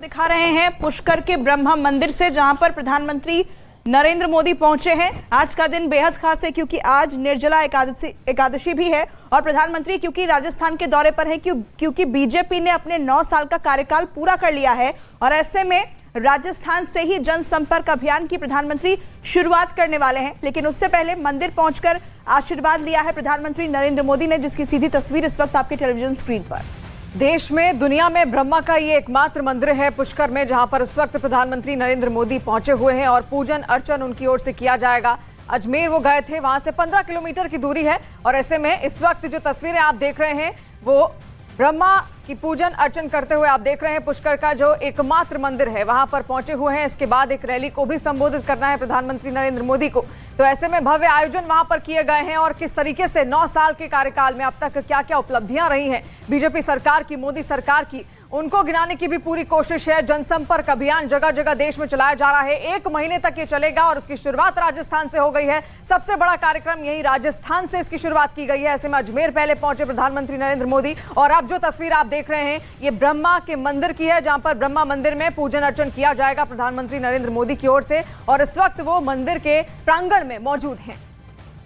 दिखा रहे हैं पुष्कर के ब्रह्मा मंदिर से, जहां पर प्रधानमंत्री नरेंद्र मोदी पहुंचे हैं। आज का दिन बेहद खास है क्योंकि आज निर्जला एकादशी भी है और प्रधानमंत्री क्योंकि राजस्थान के दौरे पर है क्योंकि बीजेपी ने अपने 9 साल का कार्यकाल पूरा कर लिया है और ऐसे में राजस्थान से ही जनसंपर्क अभियान की प्रधानमंत्री शुरुआत करने वाले हैं। लेकिन उससे पहले मंदिर पहुंचकर आशीर्वाद लिया है प्रधानमंत्री नरेंद्र मोदी ने, जिसकी सीधी तस्वीर इस वक्त आपके टेलीविजन स्क्रीन पर। देश में, दुनिया में ब्रह्मा का ये एकमात्र मंदिर है पुष्कर में, जहां पर इस वक्त प्रधानमंत्री नरेंद्र मोदी पहुंचे हुए हैं और पूजन अर्चन उनकी ओर से किया जाएगा। अजमेर वो गए थे, वहां से 15 किलोमीटर की दूरी है और ऐसे में इस वक्त जो तस्वीरें आप देख रहे हैं वो ब्रह्मा की पूजन अर्चन करते हुए आप देख रहे हैं। पुष्कर का जो एकमात्र मंदिर है वहां पर पहुंचे हुए हैं। इसके बाद एक रैली को भी संबोधित करना है प्रधानमंत्री नरेंद्र मोदी को, तो ऐसे में भव्य आयोजन वहां पर किए गए हैं। और किस तरीके से 9 साल के कार्यकाल में अब तक क्या क्या उपलब्धियां रही हैं बीजेपी सरकार की, मोदी सरकार की, उनको गिनाने की भी पूरी कोशिश है। जनसंपर्क अभियान जगह जगह देश में चलाया जा रहा है, 1 महीने तक ये चलेगा और उसकी शुरुआत राजस्थान से हो गई है। सबसे बड़ा कार्यक्रम यही राजस्थान से इसकी शुरुआत की गई है। ऐसे में अजमेर पहले पहुंचे प्रधानमंत्री नरेंद्र मोदी और अब जो तस्वीर आप देख रहे हैं ये ब्रह्मा के मंदिर की है, जहां पर ब्रह्मा मंदिर में पूजन अर्चन किया जाएगा प्रधानमंत्री नरेंद्र मोदी की ओर से और इस वक्त वो मंदिर के प्रांगण में मौजूद हैं।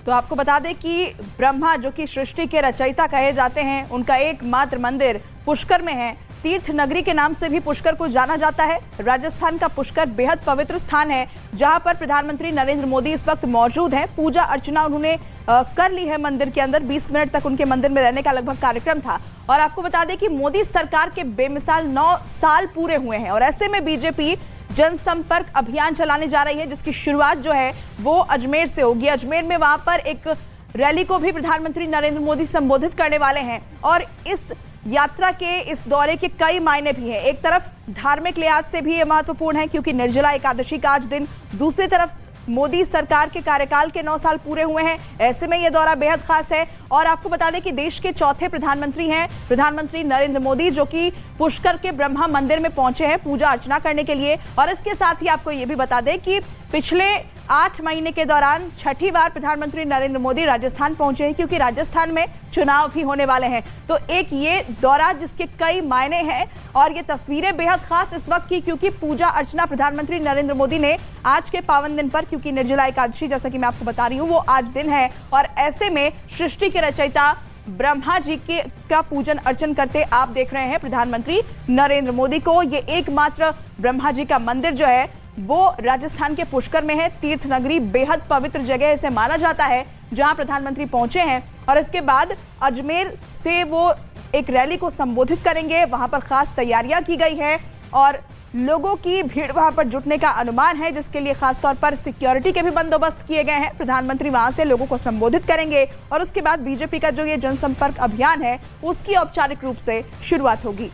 तो आपको बता दें कि ब्रह्मा जो कि सृष्टि के रचयिता कहे जाते हैं, उनका एकमात्र मंदिर पुष्कर में है। तीर्थ नगरी के नाम से भी पुष्कर को जाना जाता है। राजस्थान का पुष्कर बेहद पवित्र स्थान है जहां पर प्रधानमंत्री नरेंद्र मोदी इस वक्त मौजूद हैं। पूजा अर्चना उन्होंने कर ली है मंदिर के अंदर। 20 मिनट तक उनके मंदिर में रहने का लगभग कार्यक्रम था। और आपको बता दें कि मोदी सरकार के बेमिसाल 9 साल पूरे हुए हैं और ऐसे में बीजेपी जनसंपर्क अभियान चलाने जा रही है, जिसकी शुरुआत जो है वो अजमेर से होगी। अजमेर में वहां पर एक रैली को भी प्रधानमंत्री नरेंद्र मोदी संबोधित करने वाले हैं और इस यात्रा के, इस दौरे के कई मायने भी हैं। एक तरफ धार्मिक लिहाज से भी ये महत्वपूर्ण है क्योंकि निर्जला एकादशी का आज दिन, दूसरी तरफ मोदी सरकार के कार्यकाल के 9 साल पूरे हुए हैं। ऐसे में यह दौरा बेहद खास है और आपको बता दें कि देश के चौथे प्रधानमंत्री हैं प्रधानमंत्री नरेंद्र मोदी, जो कि पुष्कर के ब्रह्मा मंदिर में पहुंचे हैं पूजा अर्चना करने के लिए। और इसके साथ ही आपको यह भी बता दें कि पिछले 8 महीने के दौरान छठी बार प्रधानमंत्री नरेंद्र मोदी राजस्थान पहुंचे हैं क्योंकि राजस्थान में चुनाव भी होने वाले हैं। तो एक ये दौरा जिसके कई मायने हैं और ये तस्वीरें बेहद खास इस वक्त की क्योंकि पूजा अर्चना प्रधानमंत्री नरेंद्र मोदी ने आज के पावन दिन पर, क्योंकि निर्जला एकादशी जैसा कि मैं आपको बता रही हूँ वो आज दिन है और ऐसे में सृष्टि के रचयिता ब्रह्मा जी के का पूजन अर्चन करते आप देख रहे हैं प्रधानमंत्री नरेंद्र मोदी को। ये एकमात्र ब्रह्मा जी का मंदिर जो है वो राजस्थान के पुष्कर में है। तीर्थ नगरी बेहद पवित्र जगह इसे माना जाता है जहां प्रधानमंत्री पहुंचे हैं और इसके बाद अजमेर से वो एक रैली को संबोधित करेंगे। वहां पर खास तैयारियां की गई है और लोगों की भीड़ वहां पर जुटने का अनुमान है, जिसके लिए खासतौर पर सिक्योरिटी के भी बंदोबस्त किए गए हैं। प्रधानमंत्री वहां से लोगों को संबोधित करेंगे और उसके बाद बीजेपी का जो ये जनसंपर्क अभियान है उसकी औपचारिक रूप से शुरुआत होगी।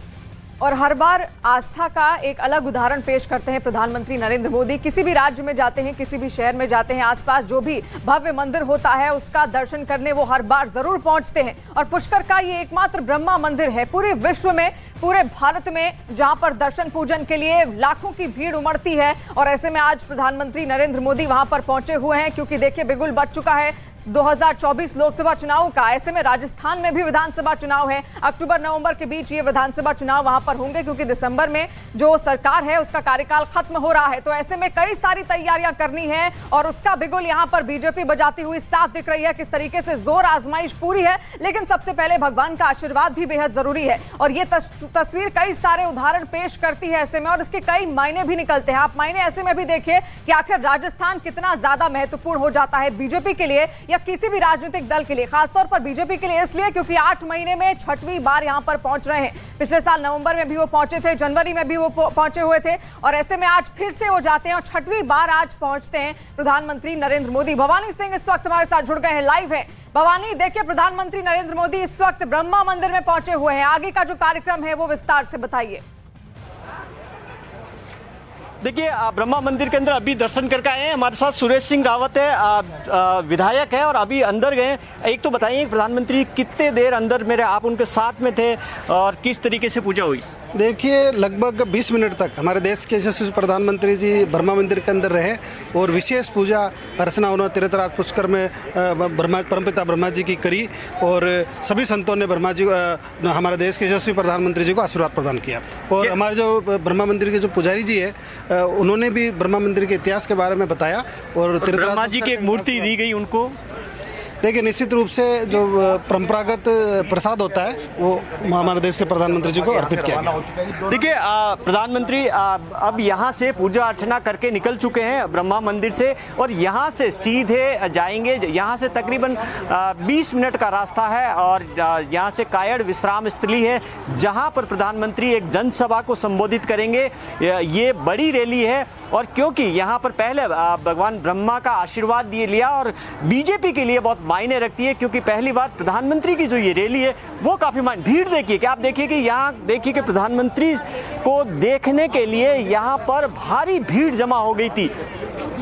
और हर बार आस्था का एक अलग उदाहरण पेश करते हैं प्रधानमंत्री नरेंद्र मोदी। किसी भी राज्य में जाते हैं, किसी भी शहर में जाते हैं, आसपास जो भी भव्य मंदिर होता है उसका दर्शन करने वो हर बार जरूर पहुंचते हैं। और पुष्कर का ये एकमात्र ब्रह्मा मंदिर है पूरे विश्व में, पूरे भारत में, जहां पर दर्शन पूजन के लिए लाखों की भीड़ उमड़ती है। और ऐसे में आज प्रधानमंत्री नरेंद्र मोदी वहां पर पहुंचे हुए हैं क्योंकि देखिए बिगुल बज चुका है 2024 लोकसभा चुनाव का। ऐसे में राजस्थान में भी विधानसभा चुनाव है, अक्टूबर नवंबर के बीच ये विधानसभा चुनाव वहां पर होंगे क्योंकि दिसंबर में जो सरकार है उसका कार्यकाल खत्म हो रहा है। तो ऐसे में कई सारी तैयारियां करनी है और उसका बिगुल यहां पर बीजेपी बजाती हुई साफ दिख रही है। किस तरीके से जोर आजमाइश पूरी है, लेकिन सबसे पहले भगवान का आशीर्वाद भी बेहद जरूरी है। और ये तस्वीर कई सारे उदाहरण पेश करती है ऐसे में और इसके कई मायने भी निकलते हैं। आप मायने ऐसे में भी देखिए कि आखिर राजस्थान कितना ज्यादा महत्वपूर्ण हो जाता है बीजेपी के लिए या किसी भी राजनीतिक दल के लिए, खासतौर पर बीजेपी के लिए इसलिए क्योंकि 8 महीने में छठवीं बार यहां पर पहुंच रहे हैं। पिछले साल नवंबर में भी वो पहुंचे थे, जनवरी में भी वो पहुंचे हुए थे और ऐसे में आज फिर से वो जाते हैं और छठवीं बार आज पहुंचते हैं प्रधानमंत्री नरेंद्र मोदी। भवानी सिंह इस वक्त हमारे साथ जुड़ गए हैं, लाइव है। भवानी, देखिए प्रधानमंत्री नरेंद्र मोदी इस वक्त ब्रह्मा मंदिर में पहुंचे हुए हैं, आगे का जो कार्यक्रम है वो विस्तार से बताइए। देखिए ब्रह्मा मंदिर के अंदर अभी दर्शन करके आए हैं। हमारे साथ सुरेश सिंह रावत है, विधायक है और अभी अंदर गए। एक तो बताइए प्रधानमंत्री कितने देर अंदर मेरे आप उनके साथ में थे और किस तरीके से पूजा हुई? देखिए, लगभग 20 मिनट तक हमारे देश के यशस्वी प्रधानमंत्री जी ब्रह्मा मंदिर के अंदर रहे और विशेष पूजा अर्चना उन्होंने तीर्थराज पुष्कर में परमपिता ब्रह्मा जी की करी और सभी संतों ने ब्रह्मा जी हमारे देश के यशस्वी प्रधानमंत्री जी को आशीर्वाद प्रदान किया। और हमारे जो ब्रह्मा मंदिर के जो पुजारी जी है उन्होंने भी ब्रह्मा मंदिर के इतिहास के बारे में बताया और ब्रह्मा जी की एक मूर्ति दी गई उनको। देखिए, निश्चित रूप से जो परंपरागत प्रसाद होता है वो हमारे देश के प्रधानमंत्री जी को अर्पित किया गया। देखिए, प्रधानमंत्री अब यहाँ से पूजा अर्चना करके निकल चुके हैं ब्रह्मा मंदिर से और यहाँ से सीधे जाएंगे। यहाँ से तकरीबन 20 मिनट का रास्ता है और यहाँ से कायड़ विश्राम स्थली है जहाँ पर प्रधानमंत्री एक जनसभा को संबोधित करेंगे। ये बड़ी रैली है और क्योंकि यहाँ पर पहले भगवान ब्रह्मा का आशीर्वाद दिए लिया और बीजेपी के लिए बहुत मायने रखती है क्योंकि पहली बार प्रधानमंत्री की जो ये रैली है वो काफी भीड़ देखिए कि आप देखिए कि यहाँ देखिए कि प्रधानमंत्री को देखने के लिए यहाँ पर भारी भीड़ जमा हो गई थी।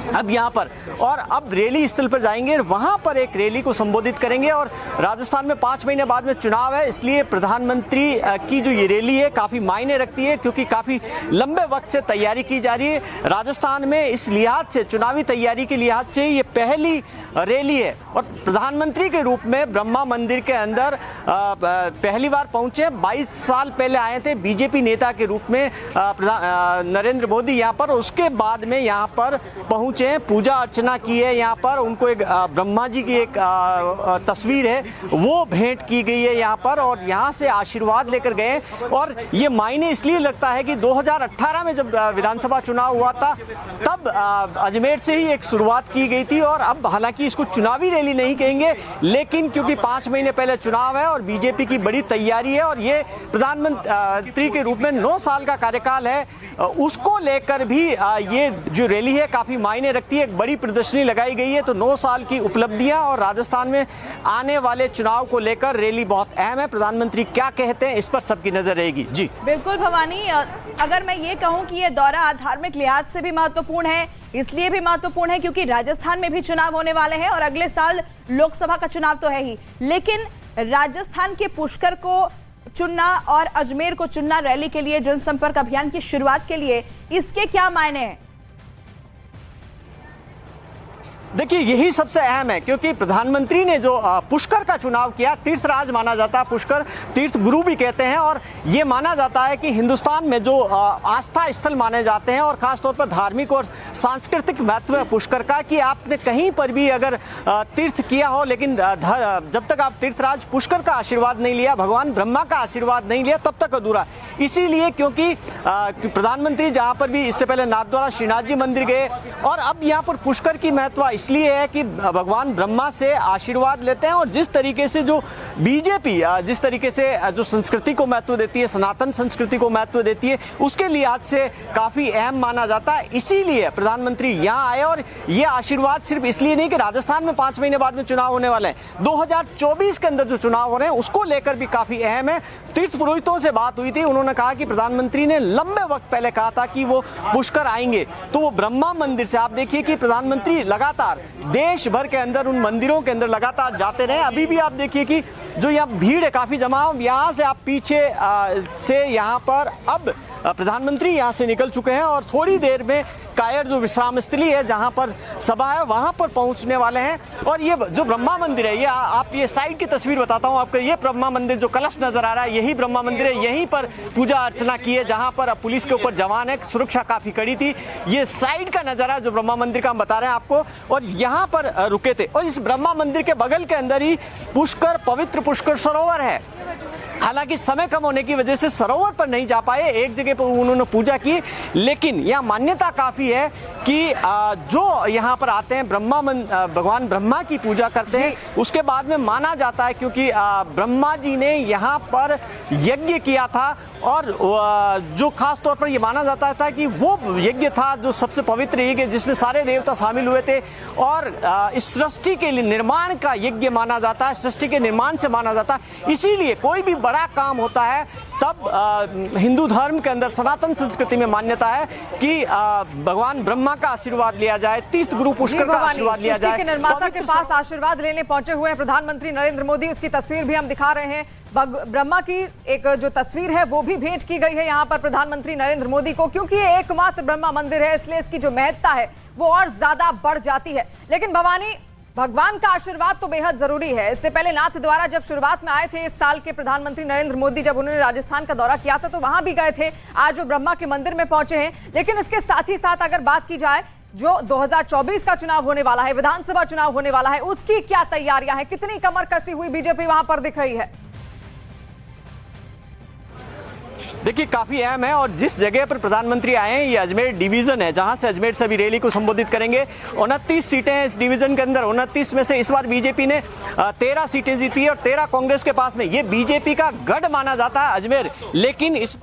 अब यहाँ पर और अब रैली स्थल पर जाएंगे, वहां पर एक रैली को संबोधित करेंगे और राजस्थान में 5 महीने बाद में चुनाव है, इसलिए प्रधानमंत्री की जो ये रैली है काफी मायने रखती है क्योंकि काफी लंबे वक्त से तैयारी की जा रही है राजस्थान में। इस लिहाज से चुनावी तैयारी के लिहाज से ये पहली रैली है और प्रधानमंत्री के रूप में ब्रह्मा मंदिर के अंदर पहली बार पहुंचे। 22 साल पहले आए थे बीजेपी नेता के रूप में नरेंद्र मोदी यहाँ पर, उसके बाद में यहाँ पर पहुंचे, पूजा अर्चना की है। यहाँ पर उनको एक ब्रह्मा जी की एक तस्वीर है वो भेंट की गई है यहाँ पर और यहाँ से आशीर्वाद लेकर गए। और ये मायने इसलिए लगता है कि 2018 में जब विधानसभा चुनाव हुआ था तब अजमेर से ही एक शुरुआत की गई थी और अब हालांकि इसको चुनावी रैली नहीं कहेंगे लेकिन क्योंकि 5 महीने पहले चुनाव है और बीजेपी की बड़ी तैयारी है और ये प्रधानमंत्री के रूप में 9 साल का कार्यकाल है, उसको लेकर भी ये जो रैली है काफी मायने रखती है। एक बड़ी प्रदर्शनी लगाई गई है तो 9 साल की उपलब्धियां और राजस्थान में आने वाले चुनाव को लेकर रैली बहुत अहम है। प्रधानमंत्री क्या कहते हैं इस पर सबकी नजर रहेगी। जी बिल्कुल भवानी, अगर मैं ये कहूं कि ये दौरा धार्मिक लिहाज से भी महत्वपूर्ण है, इसलिए भी महत्वपूर्ण है क्योंकि राजस्थान में भी चुनाव होने वाले हैं और अगले साल लोकसभा का चुनाव तो है ही, लेकिन राजस्थान के पुष्कर को चुनना और अजमेर को चुनना रैली के लिए, जनसंपर्क अभियान की शुरुआत के लिए, इसके क्या मायने हैं? देखिए, यही सबसे अहम है क्योंकि प्रधानमंत्री ने जो पुष्कर का चुनाव किया, तीर्थराज माना जाता है, पुष्कर तीर्थ गुरु भी कहते हैं और ये माना जाता है कि हिंदुस्तान में जो आस्था स्थल माने जाते हैं और खासतौर पर धार्मिक और सांस्कृतिक महत्व है पुष्कर का कि आपने कहीं पर भी अगर तीर्थ किया हो लेकिन जब तक आप तीर्थराज पुष्कर का आशीर्वाद नहीं लिया, भगवान ब्रह्मा का आशीर्वाद नहीं लिया, तब तक अधूरा। इसीलिए क्योंकि प्रधानमंत्री जहाँ पर भी इससे पहले नाथद्वारा श्रीनाथ जी मंदिर गए और अब यहाँ पर पुष्कर की महत्व इसलिए है कि भगवान ब्रह्मा से आशीर्वाद लेते हैं और जिस तरीके से जो बीजेपी जिस तरीके से जो संस्कृति को महत्व देती है, सनातन संस्कृति को महत्व देती है, उसके लिहाज से काफी अहम माना जाता है। इसीलिए प्रधानमंत्री यहाँ आए और ये आशीर्वाद सिर्फ इसलिए नहीं कि राजस्थान में 5 महीने बाद में चुनाव होने वाले हैं, 2024 के अंदर जो चुनाव हो रहे हैं उसको लेकर भी काफी अहम है। तीर्थ पुरोहितों से बात हुई थी, उन्होंने कहा कि प्रधानमंत्री ने लंबे वक्त पहले कहा था कि वो पुष्कर आएंगे, तो वो ब्रह्मा मंदिर से आप देखिए कि प्रधानमंत्री लगातार देश भर के अंदर उन मंदिरों के अंदर लगातार जाते रहे। अभी भी आप देखिए कि जो यहाँ भीड़ है काफी जमा, यहाँ से आप पीछे से यहाँ पर अब प्रधानमंत्री यहाँ से निकल चुके हैं और थोड़ी देर में कायड़ जो विश्राम स्थली है जहाँ पर सभा है वहाँ पर पहुँचने वाले हैं। और ये जो ब्रह्मा मंदिर है, ये आप ये साइड की तस्वीर बताता हूँ आपको, ये ब्रह्मा मंदिर जो कलश नजर आ रहा है यही ब्रह्मा मंदिर है, यहीं पर पूजा अर्चना की है जहाँ पर पुलिस के ऊपर जवान है, सुरक्षा काफी कड़ी थी। ये साइड का नजारा जो ब्रह्मा मंदिर का हम बता रहे हैं आपको और यहाँ पर रुके थे और इस ब्रह्मा मंदिर के बगल के अंदर ही पुष्कर, पवित्र पुष्कर सरोवर है। हालांकि समय कम होने की वजह से सरोवर पर नहीं जा पाए, एक जगह पर उन्होंने पूजा की, लेकिन यह मान्यता काफी है कि जो यहाँ पर आते हैं भगवान ब्रह्मा की पूजा करते हैं, उसके बाद में माना जाता है क्योंकि ब्रह्मा जी ने यहाँ पर यज्ञ किया था और जो खास तौर पर यह माना जाता था कि वो यज्ञ था जो सबसे पवित्र यज्ञ जिसमें सारे देवता शामिल हुए थे और इस सृष्टि के लिए निर्माण का यज्ञ माना जाता है, सृष्टि के निर्माण से माना जाता है। इसीलिए कोई भी बड़ा काम होता है तब हिंदू धर्म के अंदर सनातन संस्कृति में मान्यता है कि भगवान ब्रह्मा का आशीर्वाद लिया जाए, तीर्थ गुरु पुष्कर का आशीर्वाद लिया जाए। निर्माता के पास आशीर्वाद लेने पहुंचे हुए हैं प्रधानमंत्री नरेंद्र मोदी, उसकी तस्वीर भी हम दिखा रहे हैं। ब्रह्मा की एक जो तस्वीर है वो भी भेंट की गई है यहाँ पर प्रधानमंत्री नरेंद्र मोदी को, क्योंकि ये एकमात्र ब्रह्मा मंदिर है, इसलिए इसकी जो महत्ता है वो और ज्यादा बढ़ जाती है। लेकिन भवानी, भगवान का आशीर्वाद तो बेहद जरूरी है। इससे पहले नाथ द्वारा जब शुरुआत में आए थे इस साल के प्रधानमंत्री नरेंद्र मोदी, जब उन्होंने राजस्थान का दौरा किया था तो वहां भी गए थे, आज वो ब्रह्मा के मंदिर में पहुंचे हैं। लेकिन इसके साथ ही साथ अगर बात की जाए जो 2024 का चुनाव होने वाला है, विधानसभा चुनाव होने वाला है, उसकी क्या तैयारियां हैं, कितनी कमर कसी हुई बीजेपी वहां पर दिख रही है? देखिए काफी अहम है, और जिस जगह पर प्रधानमंत्री आए हैं ये अजमेर डिवीजन है, जहां से अजमेर से अभी रैली को संबोधित करेंगे। 29 सीटें हैं इस डिवीजन के अंदर, 29 में से इस बार बीजेपी ने 13 सीटें जीती और 13 कांग्रेस के पास में। ये बीजेपी का गढ़ माना जाता है अजमेर, लेकिन इस